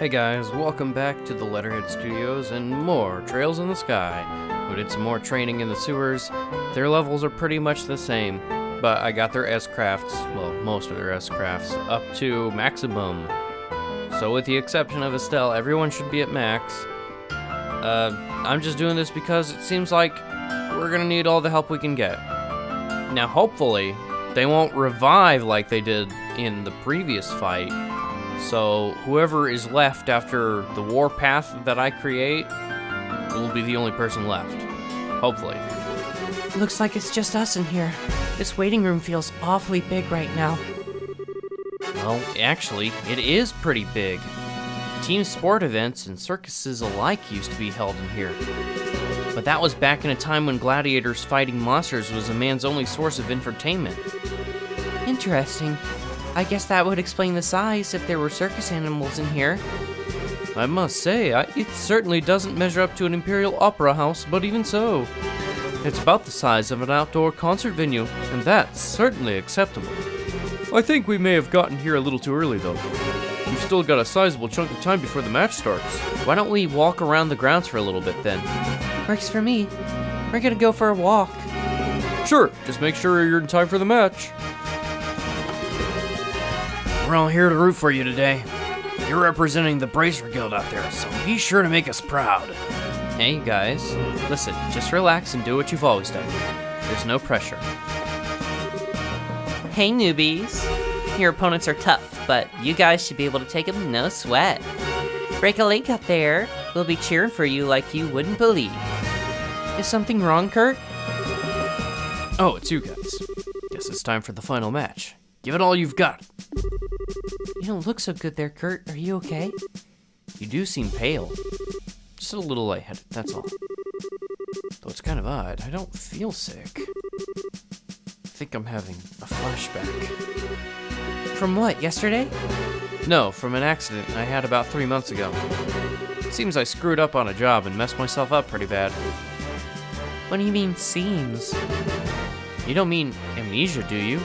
Hey guys, welcome back to the Letterhead Studios and more Trails in the Sky, who did some more training in the sewers. Their levels are pretty much the same, but I got their S-crafts, well, most of their S-crafts, up to maximum. So with the exception of Estelle, everyone should be at max. I'm just doing this because it seems like we're gonna need all the help we can get. Now hopefully, they won't revive like they did in the previous fight. So whoever is left after the warpath that I create will be the only person left. Hopefully. Looks like it's just us in here. This waiting room feels awfully big right now. Well, actually, it is pretty big. Team sport events and circuses alike used to be held in here. But that was back in a time when gladiators fighting monsters was a man's only source of entertainment. Interesting. I guess that would explain the size if there were circus animals in here. I must say, it certainly doesn't measure up to an imperial opera house, but even so. It's about the size of an outdoor concert venue, and that's certainly acceptable. I think we may have gotten here a little too early, though. We've still got a sizable chunk of time before the match starts. Why don't we walk around the grounds for a little bit, then? Works for me. We're gonna go for a walk. Sure, just make sure you're in time for the match. We're all here to root for you today. You're representing the Bracer Guild out there, so be sure to make us proud. Hey guys, listen, just relax and do what you've always done. There's no pressure. Hey newbies. Your opponents are tough, but you guys should be able to take them no sweat. Break a leg up there. We'll be cheering for you like you wouldn't believe. Is something wrong, Kurt? Oh, it's you guys. Guess it's time for the final match. Give it all you've got. You don't look so good there, Kurt. Are you okay? You do seem pale. Just a little lightheaded, that's all. Though it's kind of odd, I don't feel sick. I think I'm having a flashback. From what, yesterday? No, from an accident I had about 3 months ago. It seems I screwed up on a job and messed myself up pretty bad. What do you mean, seems? You don't mean amnesia, do you?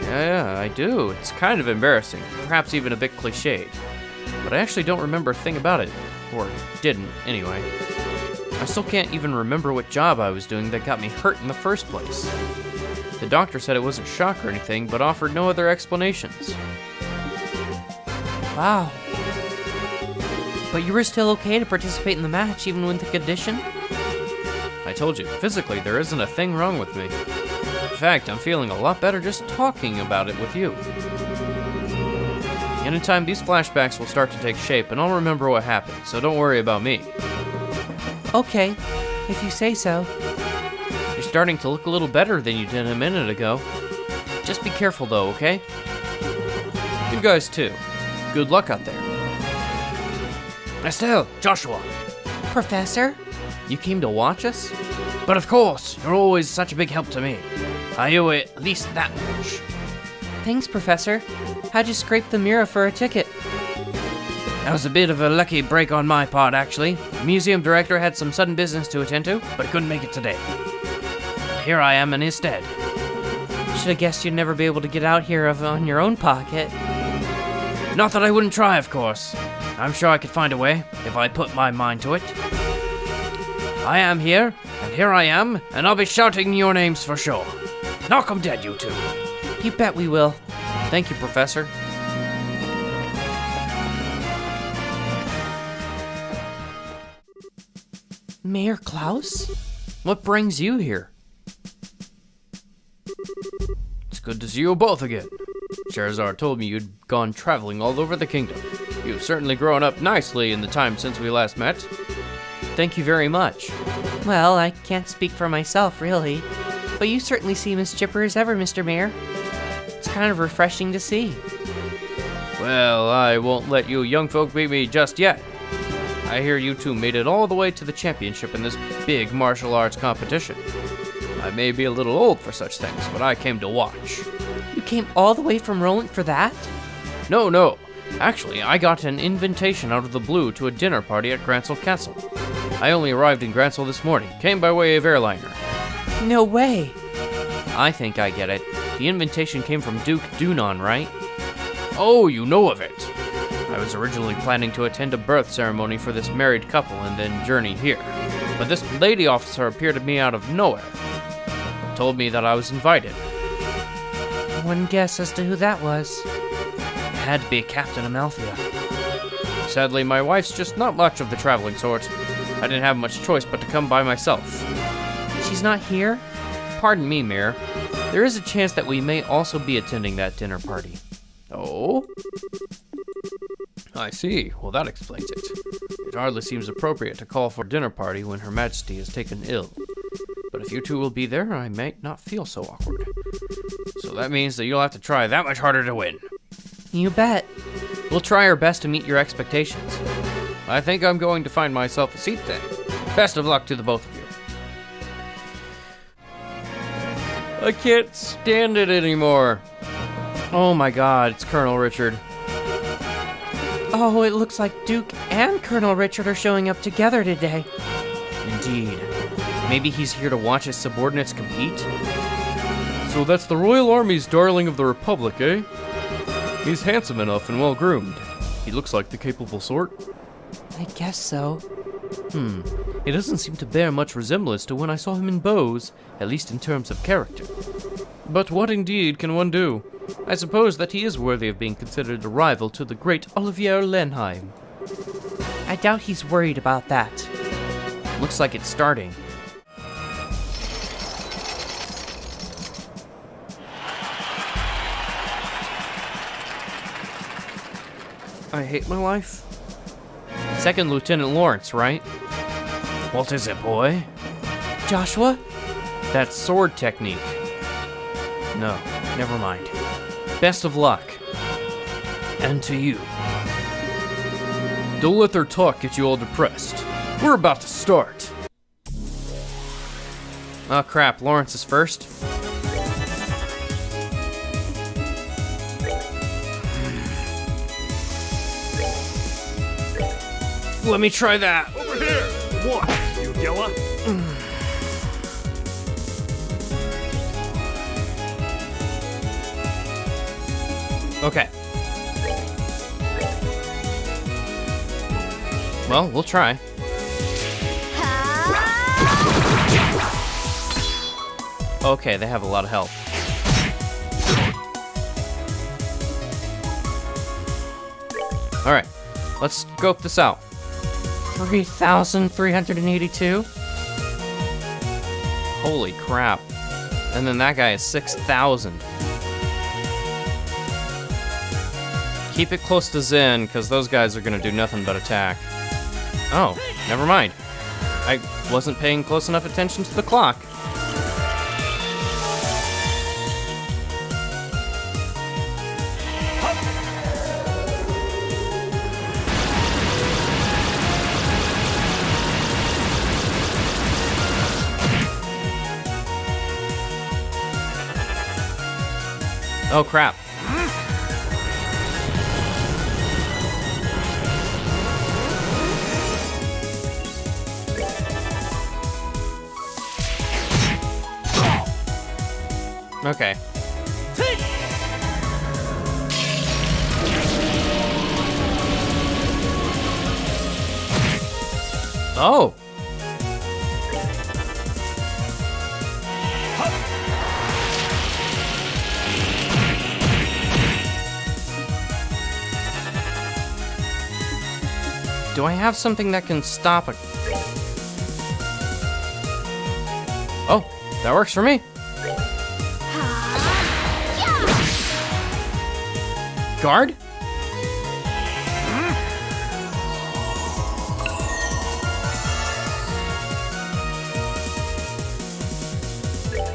Yeah, I do. It's kind of embarrassing, perhaps even a bit cliched. But I actually don't remember a thing about it. Or didn't, anyway. I still can't even remember what job I was doing that got me hurt in the first place. The doctor said it wasn't shock or anything, but offered no other explanations. Wow. But you were still okay to participate in the match, even with the condition? I told you, physically there isn't a thing wrong with me. In fact, I'm feeling a lot better just talking about it with you. And in time, these flashbacks will start to take shape, and I'll remember what happened, so don't worry about me. Okay, if you say so. You're starting to look a little better than you did a minute ago. Just be careful though, okay? You guys too. Good luck out there. Estelle, Joshua. Professor? You came to watch us? But of course, you're always such a big help to me. I owe it at least that much. Thanks, Professor. How'd you scrape the mirror for a ticket? That was a bit of a lucky break on my part, actually. The museum director had some sudden business to attend to, but couldn't make it today. Here I am in his stead. Should have guessed you'd never be able to get out here on your own pocket. Not that I wouldn't try, of course. I'm sure I could find a way, if I put my mind to it. I am here, and here I am, and I'll be shouting your names for sure. Knock 'em dead, you two. You bet we will. Thank you, Professor. Mayor Klaus? What brings you here? It's good to see you both again. Charizard told me you'd gone traveling all over the kingdom. You've certainly grown up nicely in the time since we last met. Thank you very much. Well, I can't speak for myself, really. But you certainly seem as chipper as ever, Mr. Mayor. It's kind of refreshing to see. Well, I won't let you young folk beat me just yet. I hear you two made it all the way to the championship in this big martial arts competition. I may be a little old for such things, but I came to watch. You came all the way from Roland for that? No. Actually, I got an invitation out of the blue to a dinner party at Grancel Castle. I only arrived in Grancel this morning, came by way of airliner. No way. I think I get it. The invitation came from Duke Dunon, right? Oh, you know of it. I was originally planning to attend a birth ceremony for this married couple and then journey here. But this lady officer appeared to me out of nowhere. Told me that I was invited. One guess as to who that was. It had to be Captain Amalthea. Sadly, my wife's just not much of the traveling sort. I didn't have much choice but to come by myself. She's not here? Pardon me, Mayor. There is a chance that we may also be attending that dinner party. Oh? I see. Well, that explains it. It hardly seems appropriate to call for a dinner party when Her Majesty is taken ill. But if you two will be there, I might not feel so awkward. So that means that you'll have to try that much harder to win. You bet. We'll try our best to meet your expectations. I think I'm going to find myself a seat then. Best of luck to the both of you. I can't stand it anymore. Oh my god, it's Colonel Richard. Oh, it looks like Duke and Colonel Richard are showing up together today. Indeed. Maybe he's here to watch his subordinates compete? So that's the Royal Army's darling of the Republic, eh? He's handsome enough and well-groomed. He looks like the capable sort. I guess so. It doesn't seem to bear much resemblance to when I saw him in Bose, at least in terms of character. But what indeed can one do? I suppose that he is worthy of being considered a rival to the great Olivier Lenheim. I doubt he's worried about that. Looks like it's starting. I hate my life. Second Lieutenant Lawrence, right? What is it, boy? Joshua? That sword technique. No, never mind. Best of luck. And to you. Don't let their talk get you all depressed. We're about to start. Oh crap, Lawrence is first. Let me try that. Over here! What, you yella? Okay. Well, we'll try. Okay, they have a lot of help. Alright, let's scope this out. 3,382? Holy crap. And then that guy is 6,000. Keep it close to Zen, because those guys are going to do nothing but attack. Oh, never mind. I wasn't paying close enough attention to the clock. Oh crap. Okay. Oh. Do I have something that can stop a... Oh, that works for me. Guard?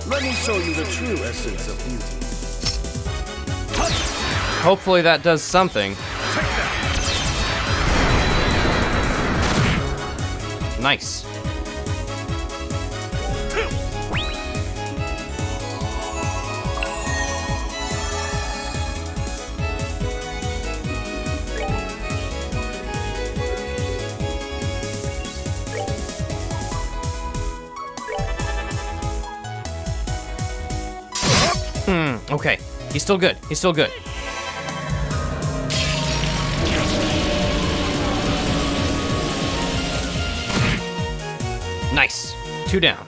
Let me show you the true essence of beauty. Hopefully that does something. Nice. Okay. He's still good. He's still good. 2 down.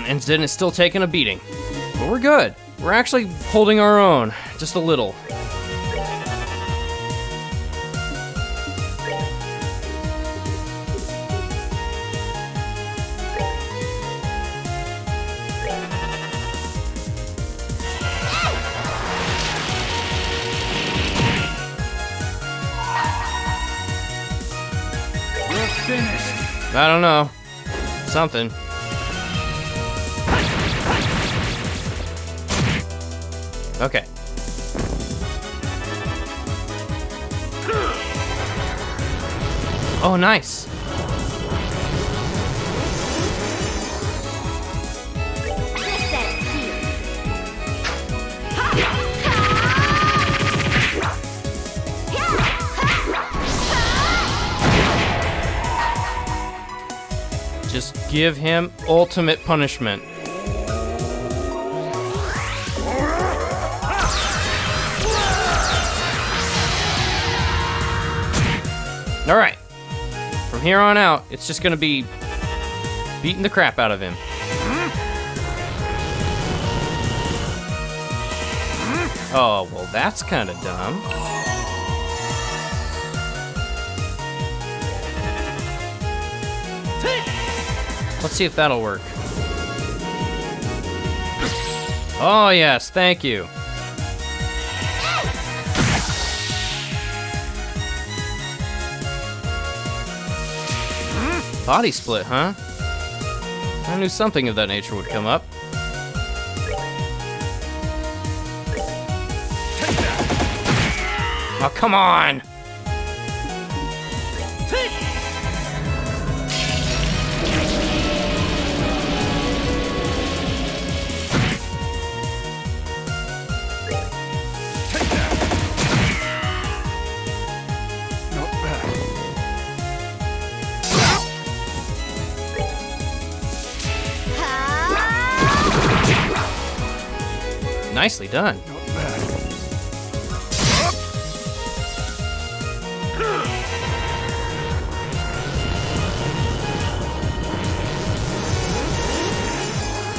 And Zen is still taking a beating. But we're good. We're actually holding our own, just a little. Finished. I don't know. Something. Okay. Oh, nice. Just give him ultimate punishment. All right. From here on out, it's just gonna be beating the crap out of him. Oh, well, that's kind of dumb. Let's see if that'll work. Oh, yes, thank you. Body split, huh? I knew something of that nature would come up. Oh, come on! Not bad. Nicely done. Not bad.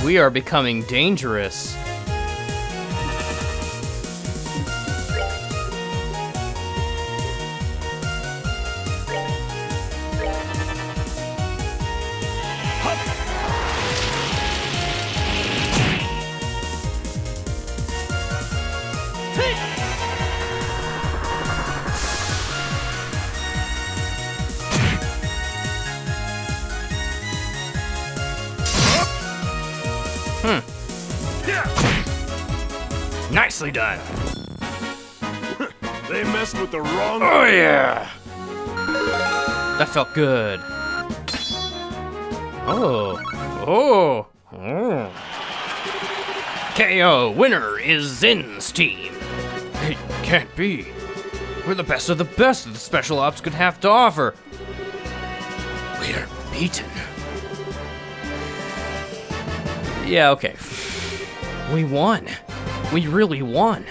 We are becoming dangerous. Nicely done. They messed with the wrong. Oh yeah. That felt good. Oh. Oh. Oh. KO. Winner is Zen's team. It can't be. We're the best of the best that the special ops could have to offer. We're beaten. Yeah, okay. We won. We really won.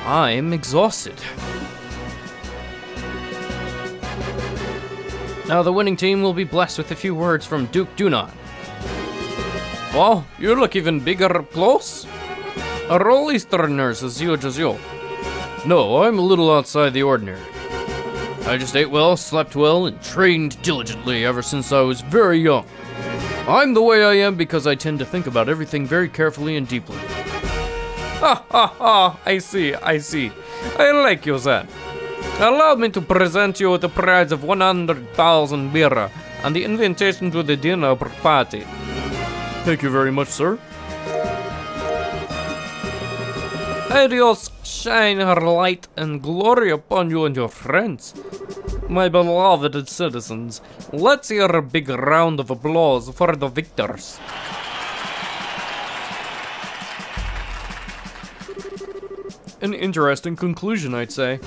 I'm exhausted. Now the winning team will be blessed with a few words from Duke Dunan. Well, you look even bigger up close. A roll Easterners as huge as you. No, I'm a little outside the ordinary. I just ate well, slept well, and trained diligently ever since I was very young. I'm the way I am because I tend to think about everything very carefully and deeply. Ha ha ha, I see. I like you then. Allow me to present you with the prize of 100,000 birra and the invitation to the dinner party. Thank you very much, sir. Adios, shine her light and glory upon you and your friends. My beloved citizens, let's hear a big round of applause for the victors. An interesting conclusion, I'd say.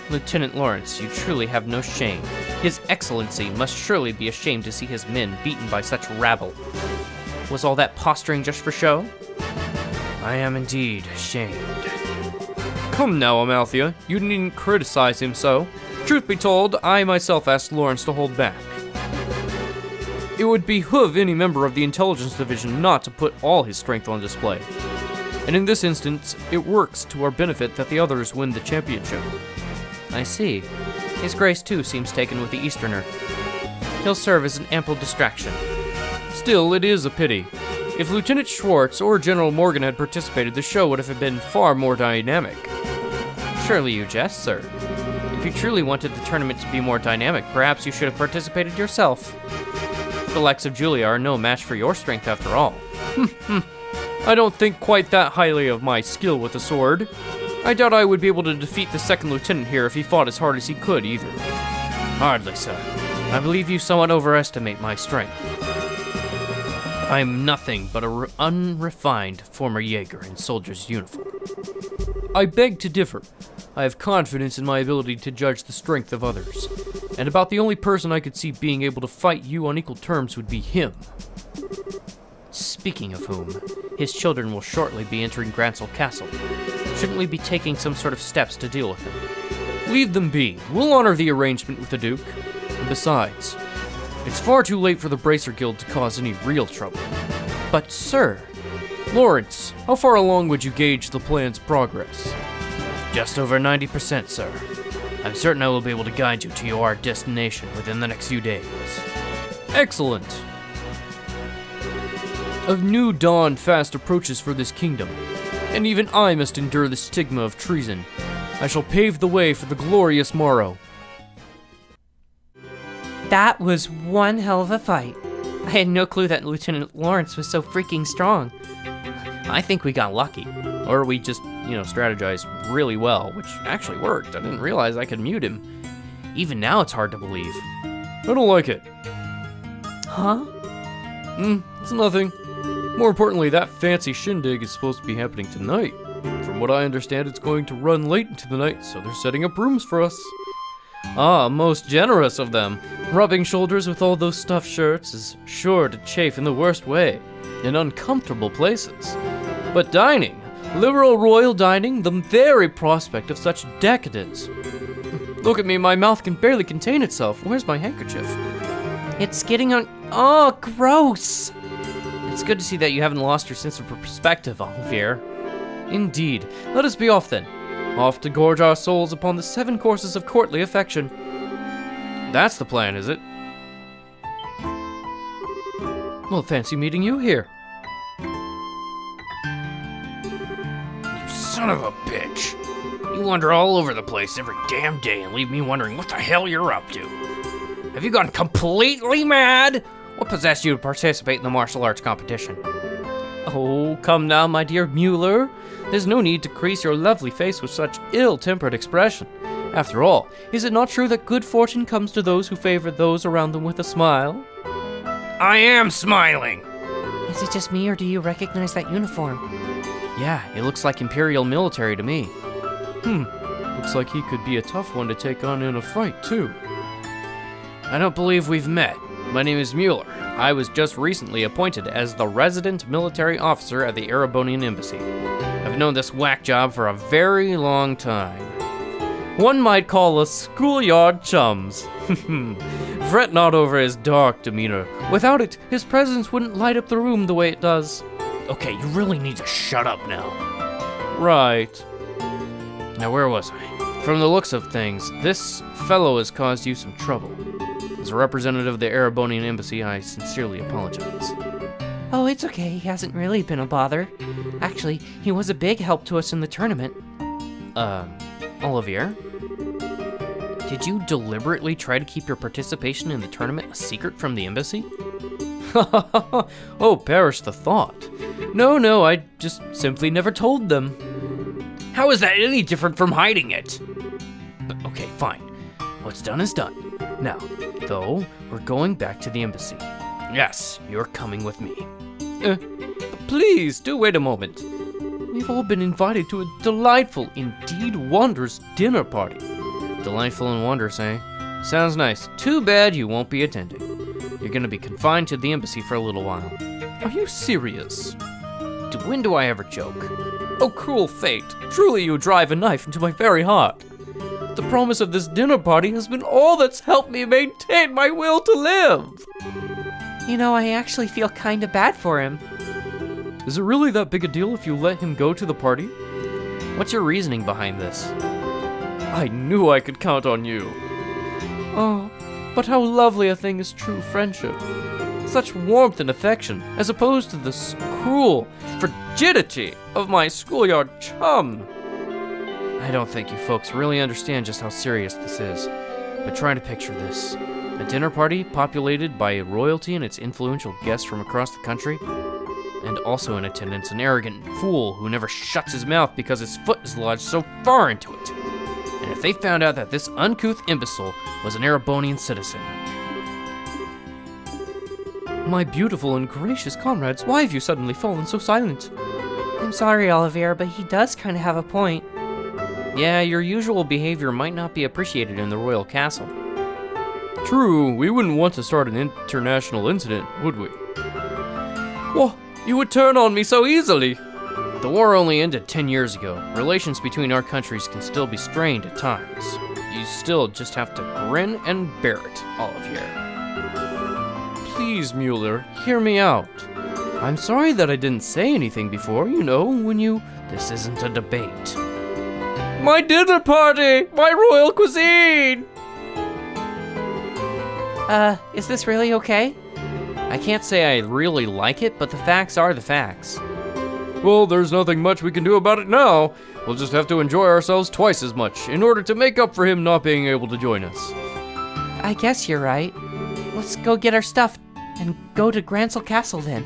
Lieutenant Lawrence, you truly have no shame. His Excellency must surely be ashamed to see his men beaten by such rabble. Was all that posturing just for show? I am indeed ashamed. Come now, Amalthea, you needn't criticize him so. Truth be told, I myself asked Lawrence to hold back. It would behoove any member of the Intelligence Division not to put all his strength on display. And in this instance, it works to our benefit that the others win the championship. I see. His Grace, too, seems taken with the Easterner. He'll serve as an ample distraction. Still, it is a pity. If Lieutenant Schwartz or General Morgan had participated, the show would have been far more dynamic. Surely you jest, sir. If you truly wanted the tournament to be more dynamic, perhaps you should have participated yourself. The likes of Julia are no match for your strength after all. I don't think quite that highly of my skill with the sword. I doubt I would be able to defeat the second lieutenant here if he fought as hard as he could either. Hardly, sir. I believe you somewhat overestimate my strength. I'm nothing but an unrefined former Jaeger in soldier's uniform. I beg to differ. I have confidence in my ability to judge the strength of others. And about the only person I could see being able to fight you on equal terms would be him. Speaking of whom, his children will shortly be entering Gransel Castle. Shouldn't we be taking some sort of steps to deal with them? Leave them be. We'll honor the arrangement with the Duke. And besides, it's far too late for the Bracer Guild to cause any real trouble. But, sir... Lawrence, how far along would you gauge the plan's progress? Just over 90%, sir. I'm certain I will be able to guide you to your destination within the next few days. Excellent. A new dawn fast approaches for this kingdom, and even I must endure the stigma of treason. I shall pave the way for the glorious morrow. That was one hell of a fight. I had no clue that Lieutenant Lawrence was so freaking strong. I think we got lucky. Or we just, strategized really well, which actually worked. I didn't realize I could mute him. Even now it's hard to believe. I don't like it. Huh? It's nothing. More importantly, that fancy shindig is supposed to be happening tonight. From what I understand, it's going to run late into the night, so they're setting up rooms for us. Ah, most generous of them. Rubbing shoulders with all those stuffed shirts is sure to chafe in the worst way, in uncomfortable places. But dining, liberal royal dining, the very prospect of such decadence. Look at me, my mouth can barely contain itself. Where's my handkerchief? It's getting on... Oh, gross! It's good to see that you haven't lost your sense of perspective, Olivier. Indeed. Let us be off then. Off to gorge our souls upon the 7 courses of courtly affection. That's the plan, is it? Well, fancy meeting you here. You son of a bitch. You wander all over the place every damn day and leave me wondering what the hell you're up to. Have you gone completely mad? What possessed you to participate in the martial arts competition? Oh, come now, my dear Mueller. There's no need to crease your lovely face with such ill-tempered expression. After all, is it not true that good fortune comes to those who favor those around them with a smile? I am smiling. Is it just me, or do you recognize that uniform? Yeah, it looks like Imperial military to me. Looks like he could be a tough one to take on in a fight, too. I don't believe we've met. My name is Mueller. I was just recently appointed as the resident military officer at the Erebonian Embassy. I've known this whack job for a very long time. One might call us schoolyard chums. Fret not over his dark demeanor. Without it, his presence wouldn't light up the room the way it does. Okay, you really need to shut up now. Right. Now, where was I? From the looks of things, this fellow has caused you some trouble. As a representative of the Erebonian Embassy, I sincerely apologize. Oh, it's okay. He hasn't really been a bother. Actually, he was a big help to us in the tournament. Olivier? Did you deliberately try to keep your participation in the tournament a secret from the embassy? Oh, perish the thought. No, I just simply never told them. How is that any different from hiding it? Okay, fine. What's done is done. Now, though, we're going back to the embassy. Yes, you're coming with me. Please, do wait a moment. We've all been invited to a delightful, indeed wondrous dinner party. Delightful and wondrous, eh? Sounds nice. Too bad you won't be attending. You're gonna be confined to the embassy for a little while. Are you serious? When do I ever joke? Oh, cruel fate. Truly you drive a knife into my very heart. the promise of this dinner party has been all that's helped me maintain my will to live. You know, I actually feel kinda bad for him. Is it really that big a deal if you let him go to the party? What's your reasoning behind this? I knew I could count on you. Oh, but how lovely a thing is true friendship. Such warmth and affection, as opposed to the cruel frigidity of my schoolyard chum. I don't think you folks really understand just how serious this is, but try to picture this. A dinner party populated by royalty and its influential guests from across the country, and also in attendance an arrogant fool who never shuts his mouth because his foot is lodged so far into it. And if they found out that this uncouth imbecile was an Erebonian citizen. My beautiful and gracious comrades, why have you suddenly fallen so silent? I'm sorry, Olivier, but he does kinda have a point. Yeah, your usual behavior might not be appreciated in the royal castle. True, we wouldn't want to start an international incident, would we? Well, you would turn on me so easily. The war only ended 10 years ago. Relations between our countries can still be strained at times. You still just have to grin and bear it, Olivier. Please, Mueller, hear me out. I'm sorry that I didn't say anything before, you know, when you... This isn't a debate. My dinner party! My royal cuisine! Is this really okay? I can't say I really like it, but the facts are the facts. Well, there's nothing much we can do about it now. We'll just have to enjoy ourselves twice as much in order to make up for him not being able to join us. I guess you're right. Let's go get our stuff and go to Gransel Castle then.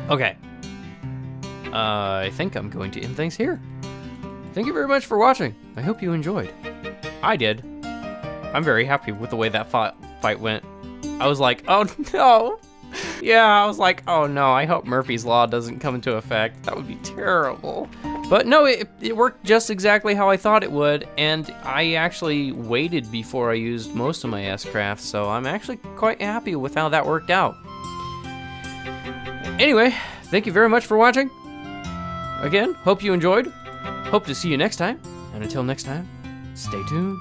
Okay. I think I'm going to end things here. Thank you very much for watching. I hope you enjoyed. I did. I'm very happy with the way that fight went. I was like, oh no. Yeah, I was like, oh no, I hope Murphy's Law doesn't come into effect. That would be terrible. But no, it worked just exactly how I thought it would, and I actually waited before I used most of my S-Crafts, so I'm actually quite happy with how that worked out. Anyway, thank you very much for watching. Again, hope you enjoyed. Hope to see you next time, and until next time, stay tuned.